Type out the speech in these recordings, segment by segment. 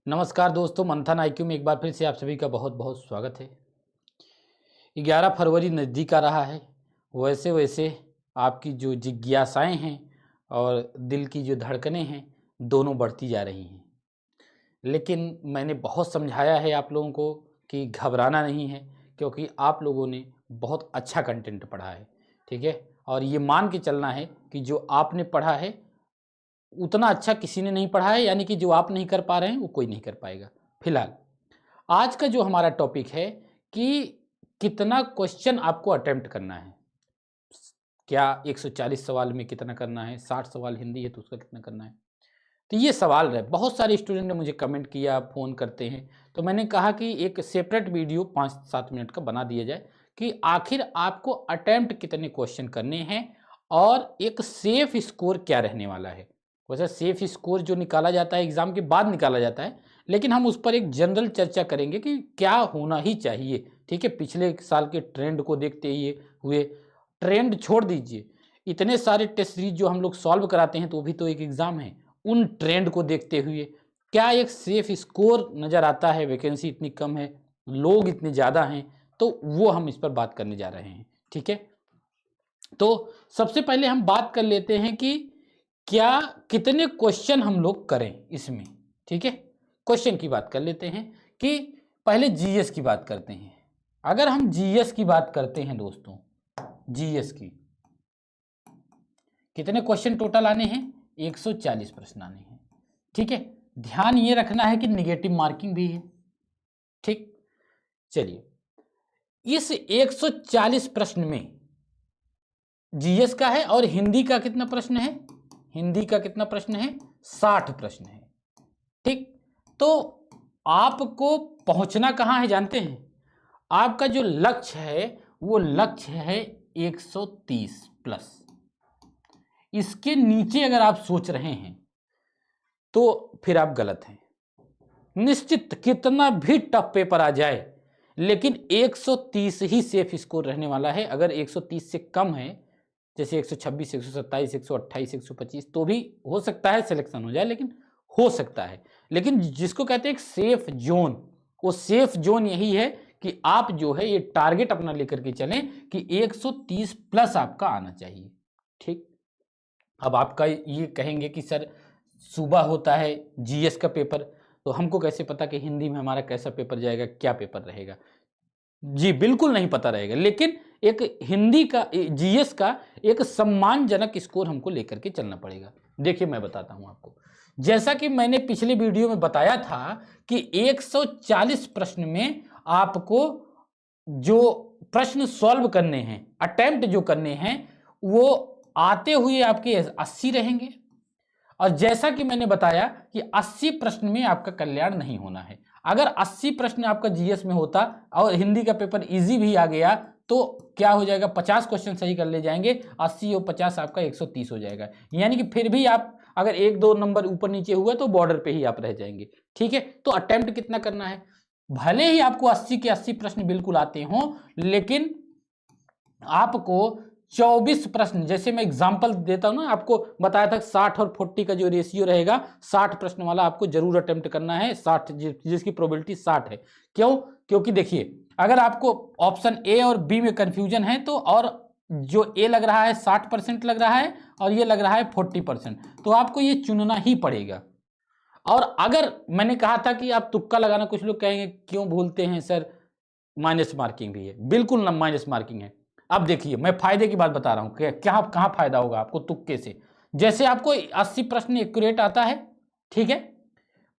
नमस्कार दोस्तों, मंथन आईक्यू में एक बार फिर से आप सभी का बहुत बहुत स्वागत है। 11 फरवरी नज़दीक आ रहा है। वैसे वैसे आपकी जो जिज्ञासाएं हैं और दिल की जो धड़कनें हैं, दोनों बढ़ती जा रही हैं। लेकिन मैंने बहुत समझाया है आप लोगों को कि घबराना नहीं है, क्योंकि आप लोगों ने बहुत अच्छा कंटेंट पढ़ा है। ठीक है, और ये मान के चलना है कि जो आपने पढ़ा है उतना अच्छा किसी ने नहीं पढ़ा है, यानी कि जो आप नहीं कर पा रहे हैं वो कोई नहीं कर पाएगा। फिलहाल आज का जो हमारा टॉपिक है कि कितना क्वेश्चन आपको अटेम्प्ट करना है। क्या 140 सवाल में कितना करना है, 60 सवाल हिंदी है तो उसका कितना करना है। तो ये सवाल रहे, बहुत सारे स्टूडेंट ने मुझे कमेंट किया, फ़ोन करते हैं, तो मैंने कहा कि एक सेपरेट वीडियो 5-7 मिनट का बना दिया जाए कि आखिर आपको अटेम्प्ट कितने क्वेश्चन करने हैं और एक सेफ स्कोर क्या रहने वाला है। वैसे सेफ स्कोर जो निकाला जाता है एग्ज़ाम के बाद निकाला जाता है, लेकिन हम उस पर एक जनरल चर्चा करेंगे कि क्या होना ही चाहिए। ठीक है, पिछले साल के ट्रेंड को देखते हुए ट्रेंड छोड़ दीजिए, इतने सारे टेस्ट सीरीज जो हम लोग सॉल्व कराते हैं तो वो भी तो एक एग्ज़ाम है। उन ट्रेंड को देखते हुए क्या एक सेफ स्कोर नज़र आता है। वैकेंसी इतनी कम है, लोग इतने ज़्यादा हैं, तो वो हम इस पर बात करने जा रहे हैं। ठीक है, तो सबसे पहले हम बात कर लेते हैं कि क्या कितने क्वेश्चन हम लोग करें इसमें। ठीक है, क्वेश्चन की बात कर लेते हैं कि पहले जीएस की बात करते हैं। अगर हम जीएस की बात करते हैं दोस्तों, जीएस की कितने क्वेश्चन टोटल आने हैं, 140 प्रश्न आने हैं। ठीक है, ध्यान ये रखना है कि निगेटिव मार्किंग भी है। ठीक, चलिए इस 140 प्रश्न में जीएस का है और हिंदी का कितना प्रश्न है, हिंदी का कितना प्रश्न है, 60 प्रश्न है। ठीक, तो आपको पहुंचना कहां है जानते हैं, आपका जो लक्ष्य है वो लक्ष्य है 130 प्लस। इसके नीचे अगर आप सोच रहे हैं तो फिर आप गलत हैं। निश्चित कितना भी टफ पेपर आ जाए, लेकिन 130 ही सेफ स्कोर रहने वाला है। अगर 130 से कम है, जैसे 126, 127, 128, 125, तो भी हो सकता है सिलेक्शन हो जाए, लेकिन हो सकता है। लेकिन जिसको कहते हैं एक सेफ जोन, वो सेफ जोन यही है कि आप जो है ये टारगेट अपना लेकर के चलें कि 130 प्लस आपका आना चाहिए। ठीक, अब आपका ये कहेंगे कि सर सुबह होता है जीएस का पेपर, तो हमको कैसे पता कि हिंदी में हमारा कैसा पेपर जाएगा, क्या पेपर रहेगा। जी बिल्कुल नहीं पता रहेगा, लेकिन एक हिंदी का जीएस का एक सम्मानजनक स्कोर हमको लेकर के चलना पड़ेगा। देखिए मैं बताता हूं आपको, जैसा कि मैंने पिछले वीडियो में बताया था कि 140 प्रश्न में आपको जो प्रश्न सॉल्व करने हैं, अटेम्प्ट जो करने हैं, वो आते हुए आपके 80 रहेंगे। और जैसा कि मैंने बताया कि 80 प्रश्न में आपका कल्याण नहीं होना है। अगर 80 प्रश्न आपका जीएस में होता और हिंदी का पेपर इजी भी आ गया तो क्या हो जाएगा, 50 क्वेश्चन सही कर ले जाएंगे, 80 और 50 आपका 130 हो जाएगा। यानी कि फिर भी आप अगर 1-2 नंबर ऊपर नीचे हुआ तो बॉर्डर पे ही आप रह जाएंगे। ठीक है, तो अटेम्प्ट कितना करना है, भले ही आपको 80 के 80 प्रश्न बिल्कुल आते हों, लेकिन आपको 24 प्रश्न, जैसे मैं एग्जांपल देता हूं ना, आपको बताया था 60 और 40 का जो रेशियो रहेगा, 60 प्रश्न वाला आपको जरूर अटेम्प्ट करना है, 60 जिसकी प्रोबेबिलिटी 60 है। क्यों, क्योंकि देखिए अगर आपको ऑप्शन ए और बी में कंफ्यूजन है तो, और जो ए लग रहा है 60% लग रहा है और ये लग रहा है 40%, तो आपको ये चुनना ही पड़ेगा। और अगर मैंने कहा था कि आप तुक्का लगाना, कुछ लोग कहेंगे क्यों भूलते हैं सर, माइनस मार्किंग भी है, बिल्कुल ना माइनस मार्किंग है। अब देखिए मैं फायदे की बात बता रहा हूं कि क्या कहां फायदा होगा आपको तुक्के से। जैसे आपको 80 प्रश्न एक्यूरेट आता है, ठीक है,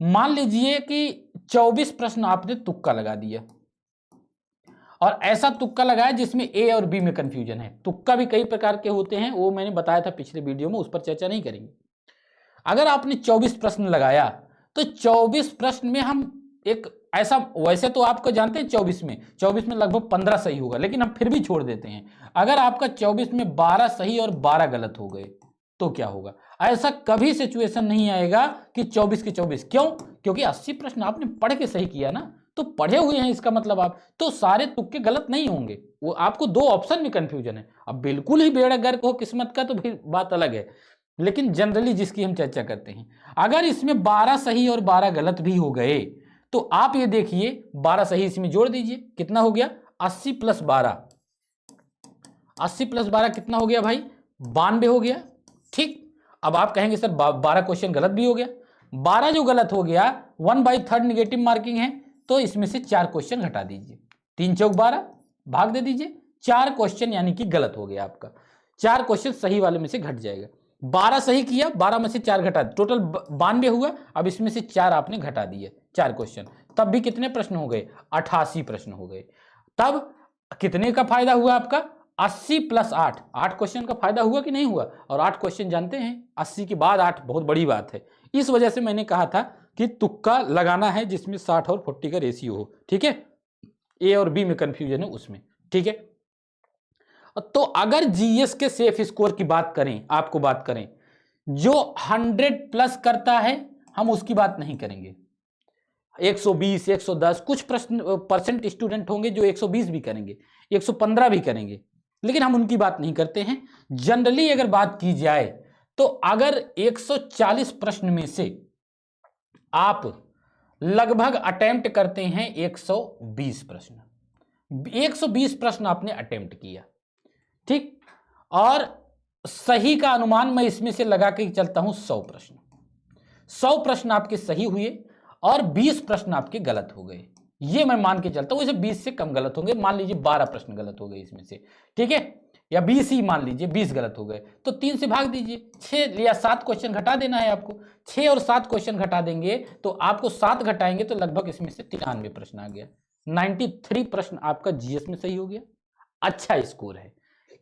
मान लीजिए कि 24 प्रश्न आपने तुक्का लगा दिया, और ऐसा तुक्का लगाया जिसमें ए और बी में कंफ्यूजन है। तुक्का भी कई प्रकार के होते हैं, वो मैंने बताया था पिछले वीडियो में, उस पर चर्चा नहीं करेंगे। अगर आपने 24 प्रश्न लगाया तो 24 प्रश्न में हम एक ऐसा, वैसे तो आपको जानते हैं 24 में लगभग 15 सही होगा, लेकिन हम फिर भी छोड़ देते हैं। अगर आपका 24 में 12 सही और 12 गलत हो गए तो क्या होगा, ऐसा कभी सिचुएशन नहीं आएगा कि 24 के 24। क्यों, क्योंकि 80 प्रश्न आपने पढ़ के सही किया ना, तो पढ़े हुए हैं इसका मतलब आप तो सारे तुक्के गलत नहीं होंगे। वो आपको 2 ऑप्शन में कंफ्यूजन है, अब बिल्कुल ही बेड़ा गर्क हो किस्मत का तो फिर बात अलग है। लेकिन जनरली जिसकी हम चर्चा करते हैं। अगर इसमें 12 सही और 12 गलत भी हो गए तो आप ये देखिए 12 सही इसमें जोड़ दीजिए, कितना हो गया 80 प्लस 12, 80 प्लस 12 कितना हो गया भाई 92 हो गया। ठीक, अब आप कहेंगे सर 12 क्वेश्चन गलत भी हो गया। 12 जो गलत हो गया 1/3 निगेटिव मार्किंग है, तो इसमें से 4 क्वेश्चन घटा दीजिए, 3 चौक 12 भाग दे दीजिए, 4 क्वेश्चन यानी कि गलत हो गया आपका, 4 क्वेश्चन सही वाले में से घट जाएगा। 12 सही किया, 12 में से 4 घटा, टोटल 92 हुआ। अब इसमें से 4 आपने घटा दिए, 4 क्वेश्चन, तब भी कितने प्रश्न हो गए 88 प्रश्न हो गए। तब कितने का फायदा हुआ आपका 80 प्लस 8, 8 क्वेश्चन का फायदा हुआ कि नहीं हुआ। और 8 क्वेश्चन जानते हैं 80 के बाद 8 बहुत बड़ी बात है। इस वजह से मैंने कहा था कि तुक्का लगाना है जिसमें 60 और 40 का रेशियो हो। ठीक है, ए और बी में कंफ्यूजन है उसमें। ठीक है, तो अगर जीएस के सेफ स्कोर की बात करें, आपको बात करें जो 100 प्लस करता है, हम उसकी बात नहीं करेंगे। 120, 110, कुछ परसेंट स्टूडेंट होंगे जो 120 भी करेंगे, 115 भी करेंगे, लेकिन हम उनकी बात नहीं करते हैं। जनरली अगर बात की जाए तो अगर 140 प्रश्न में से आप लगभग अटेम्प्ट करते हैं 120 प्रश्न, 120 प्रश्न आपने अटेम्प्ट किया, ठीक, और सही का अनुमान मैं इसमें से लगा के चलता हूं 100 प्रश्न, 100 प्रश्न आपके सही हुए और 20 प्रश्न आपके गलत हो गए, ये मैं मान के चलता हूं। वैसे 20 से कम गलत होंगे, मान लीजिए 12 प्रश्न गलत हो गए इसमें से, ठीक है, या 20 ही मान लीजिए, 20 गलत हो गए तो 3 से भाग दीजिए, 6 या 7 क्वेश्चन घटा देना है आपको। 6 और 7 क्वेश्चन घटा देंगे तो आपको 7 घटाएंगे तो लगभग इसमें से 93 प्रश्न आ गया, 93 प्रश्न आपका जीएस में सही हो गया, अच्छा स्कोर है।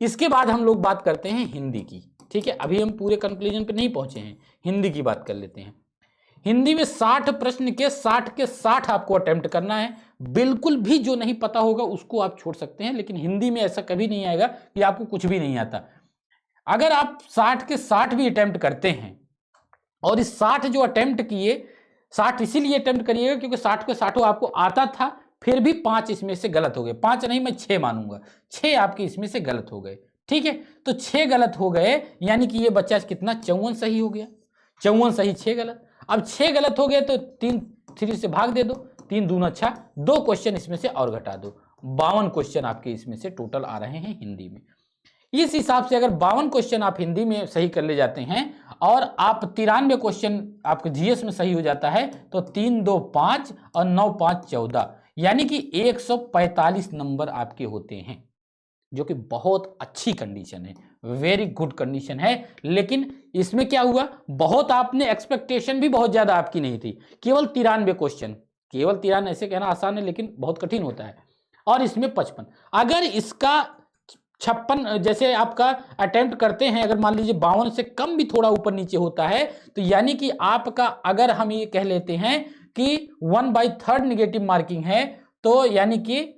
इसके बाद हम लोग बात करते हैं हिंदी की। ठीक है, अभी हम पूरे कंक्लूजन पे नहीं पहुंचे हैं, हिंदी की बात कर लेते हैं। हिंदी में 60 प्रश्न के 60 आपको अटेम्प्ट करना है। बिल्कुल भी जो नहीं पता होगा उसको आप छोड़ सकते हैं, लेकिन हिंदी में ऐसा कभी नहीं आएगा कि आपको कुछ भी नहीं आता। अगर आप 60 के 60 भी अटेम्प्ट करते हैं और इस 60 जो अटेम्प्ट किए, 60 इसीलिए अटेम्प्ट करिएगा क्योंकि 60 के 60 आपको आता था, फिर भी 5 इसमें से गलत हो गए, 5 नहीं मैं 6 मानूंगा, 6 आपके इसमें से गलत हो गए। ठीक है, तो 6 गलत हो गए यानी कि ये बच्चा कितना 54 सही हो गया, 54 सही 6 गलत। अब 6 गलत हो गए तो 3 से भाग दे दो, 3 दूना 6, 2 क्वेश्चन इसमें से और घटा दो, 52 क्वेश्चन आपके इसमें से टोटल आ रहे हैं हिंदी में। इस हिसाब से अगर 52 क्वेश्चन आप हिंदी में सही कर ले जाते हैं और आप 93 क्वेश्चन आपके जीएस में सही हो जाता है तो 3 2 5 और 9 5 14, यानी कि 145 नंबर आपके होते हैं, जो कि बहुत अच्छी कंडीशन है, वेरी गुड कंडीशन है। लेकिन इसमें क्या हुआ, बहुत आपने एक्सपेक्टेशन भी बहुत ज्यादा आपकी नहीं थी, केवल 93 क्वेश्चन, केवल 93 ऐसे कहना आसान है लेकिन बहुत कठिन होता है, और इसमें 55। अगर इसका 56 जैसे आपका अटेम्प्ट करते हैं, अगर मान लीजिए 52 से कम भी थोड़ा ऊपर नीचे होता है तो यानी कि आपका, अगर हम ये कह लेते हैं कि 1/3 निगेटिव मार्किंग है, तो यानी कि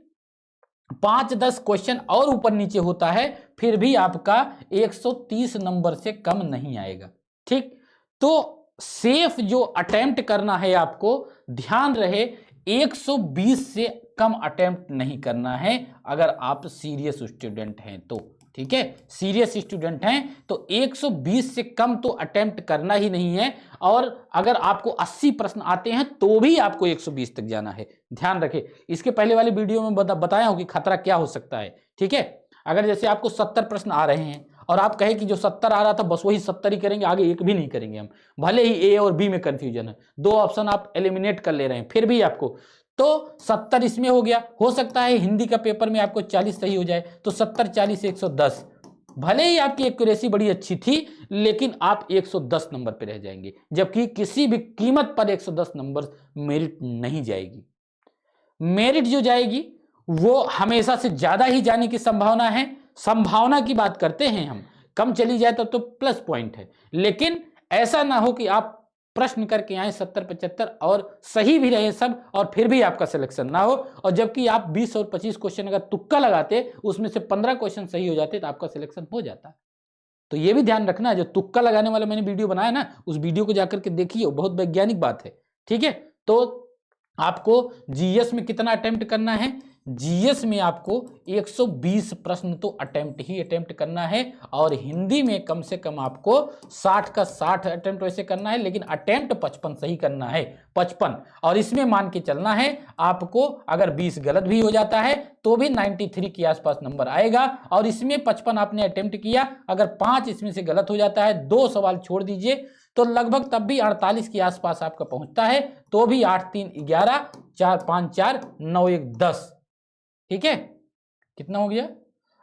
5-10 क्वेश्चन और ऊपर नीचे होता है फिर भी आपका 130 नंबर से कम नहीं आएगा। ठीक, तो सेफ जो अटेम्प्ट करना है आपको, ध्यान रहे 120 से कम अटेम्प्ट नहीं करना है अगर आप सीरियस स्टूडेंट हैं तो। ठीक है, सीरियस स्टूडेंट हैं तो 120 से कम तो अटेम्प्ट करना ही नहीं है, और अगर आपको 80 प्रश्न आते हैं तो भी आपको 120 तक जाना है। ध्यान रखें, इसके पहले वाले वीडियो में बताया हूं कि खतरा क्या हो सकता है। ठीक है, अगर जैसे आपको 70 प्रश्न आ रहे हैं और आप कहें कि जो 70 आ रहा था बस वही 70 ही करेंगे, आगे एक भी नहीं करेंगे हम, भले ही ए और बी में कंफ्यूजन है, 2 ऑप्शन आप एलिमिनेट कर ले रहे हैं फिर भी आपको, तो 70 इसमें हो गया। हो सकता है हिंदी का पेपर में आपको 40 सही हो जाए, तो 70 40 110, भले ही आपकी एक्यूरेसी बड़ी अच्छी थी लेकिन आप 110 नंबर पे रह जाएंगे, जबकि किसी भी कीमत पर 110 नंबर मेरिट नहीं जाएगी। मेरिट जो जाएगी वो हमेशा से ज्यादा ही जाने की संभावना है। संभावना की बात करते हैं हम, कम चली जाए तो प्लस पॉइंट है, लेकिन ऐसा ना हो कि आप प्रश्न करके आए 70 75 और सही भी रहे सब और फिर भी आपका सिलेक्शन ना हो, और जबकि आप 20 और 25 क्वेश्चन अगर तुक्का लगाते उसमें से 15 क्वेश्चन सही हो जाते तो आपका सिलेक्शन हो जाता। तो ये भी ध्यान रखना है, जो तुक्का लगाने वाला मैंने वीडियो बनाया ना, उस वीडियो को जाकर के देखिए, बहुत वैज्ञानिक बात है। ठीक है, तो आपको जीएस में कितना अटेम्प्ट करना है, जीएस में आपको 120 प्रश्न तो अटेम्प्ट करना है और हिंदी में कम से कम आपको 60 का 60 अटेम्प्ट वैसे करना है, लेकिन अटेम्प्ट 55 सही करना है, 55। और इसमें मान के चलना है आपको अगर 20 गलत भी हो जाता है तो भी 93 के आसपास नंबर आएगा। और इसमें 55 आपने अटेम्प्ट किया, अगर 5 इसमें से गलत हो जाता है, 2 सवाल छोड़ दीजिए, तो लगभग तब भी 48 के आसपास आपका पहुंचता है, तो भी 8 3 11 4 5 4 9 1 10। ठीक है, कितना हो गया?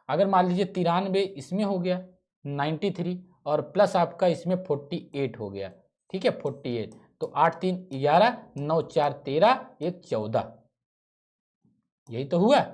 अगर मान लीजिए 93 इसमें हो गया 93 और प्लस आपका इसमें 48 हो गया। ठीक है, 48, तो 8 3 11 9 4 13 1 14, यही तो हुआ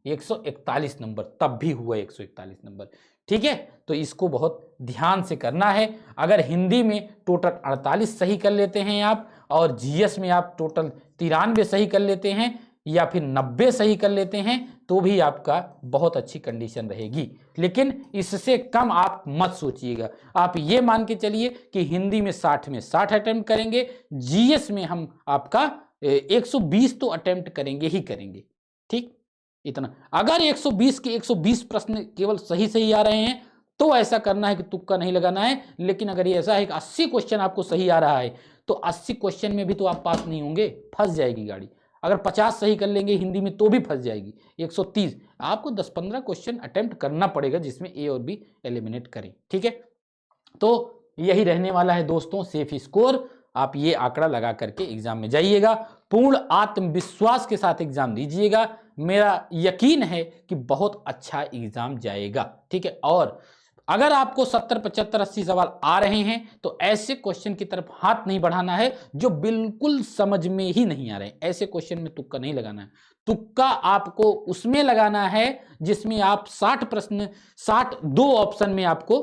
141 नंबर, तब भी हुआ 141 नंबर। ठीक है, तो इसको बहुत ध्यान से करना है। अगर हिंदी में टोटल 48 सही कर लेते हैं आप और जीएस में आप टोटल 93 सही कर लेते हैं या फिर 90 सही कर लेते हैं तो भी आपका बहुत अच्छी कंडीशन रहेगी। लेकिन इससे कम आप मत सोचिएगा। आप ये मान के चलिए कि हिंदी में 60 अटेम्प्ट करेंगे, जीएस में हम आपका 120 तो अटेम्प्ट करेंगे ही करेंगे। ठीक, इतना। अगर 120 के 120 प्रश्न केवल सही आ रहे हैं तो ऐसा करना है कि तुक्का नहीं लगाना है। लेकिन अगर ये ऐसा है कि 80 क्वेश्चन आपको सही आ रहा है तो 80 क्वेश्चन में भी तो आप पास नहीं होंगे, फंस जाएगी गाड़ी। अगर 50 सही कर लेंगे हिंदी में तो भी फंस जाएगी। 130 आपको 10-15 क्वेश्चन अटेम्प्ट करना पड़ेगा जिसमें ए और बी एलिमिनेट करें। ठीक है, तो यही रहने वाला है दोस्तों सेफ स्कोर। आप ये आंकड़ा लगा करके एग्जाम में जाइएगा, पूर्ण आत्मविश्वास के साथ एग्जाम दीजिएगा। मेरा यकीन है कि बहुत अच्छा एग्जाम जाएगा। ठीक है, और अगर आपको 70 75 80 सवाल आ रहे हैं तो ऐसे क्वेश्चन की तरफ हाथ नहीं बढ़ाना है जो बिल्कुल समझ में ही नहीं आ रहे हैं। ऐसे क्वेश्चन में तुक्का नहीं लगाना है। तुक्का आपको उसमें लगाना है जिसमें आप 60 प्रश्न 60 दो ऑप्शन में आपको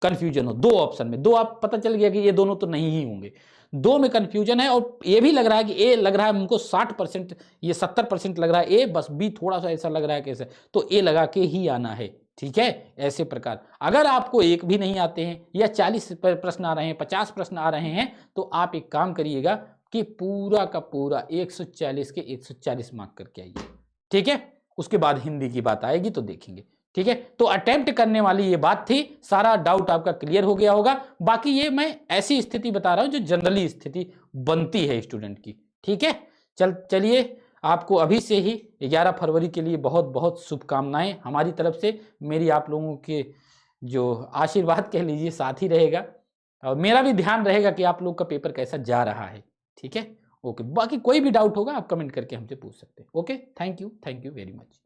कंफ्यूजन हो। दो ऑप्शन में, दो आप पता चल गया कि ये दोनों तो नहीं ही होंगे, दो में कंफ्यूजन है और ये भी लग रहा है कि ए लग रहा है हमको 60%, ये 70% लग रहा है ए, बस बी थोड़ा सा ऐसा लग रहा है कैसे, तो ए लगा के ही आना है। ठीक है, ऐसे प्रकार अगर आपको एक भी नहीं आते हैं या 40 प्रश्न आ रहे हैं, 50 प्रश्न आ रहे हैं, तो आप एक काम करिएगा कि पूरा का पूरा 140 के 140 मार्क करके आइए। ठीक है, उसके बाद हिंदी की बात आएगी तो देखेंगे। ठीक है, तो अटेम्प्ट करने वाली ये बात थी, सारा डाउट आपका क्लियर हो गया होगा। बाकी ये मैं ऐसी स्थिति बता रहा हूं जो जनरली स्थिति बनती है स्टूडेंट की। ठीक है, चलिए आपको अभी से ही 11 फरवरी के लिए बहुत बहुत शुभकामनाएं हमारी तरफ से। मेरी आप लोगों के जो आशीर्वाद कह लीजिए साथ ही रहेगा और मेरा भी ध्यान रहेगा कि आप लोग का पेपर कैसा जा रहा है। ठीक है, ओके, बाकी कोई भी डाउट होगा आप कमेंट करके हमसे पूछ सकते हैं। Okay, thank you very much.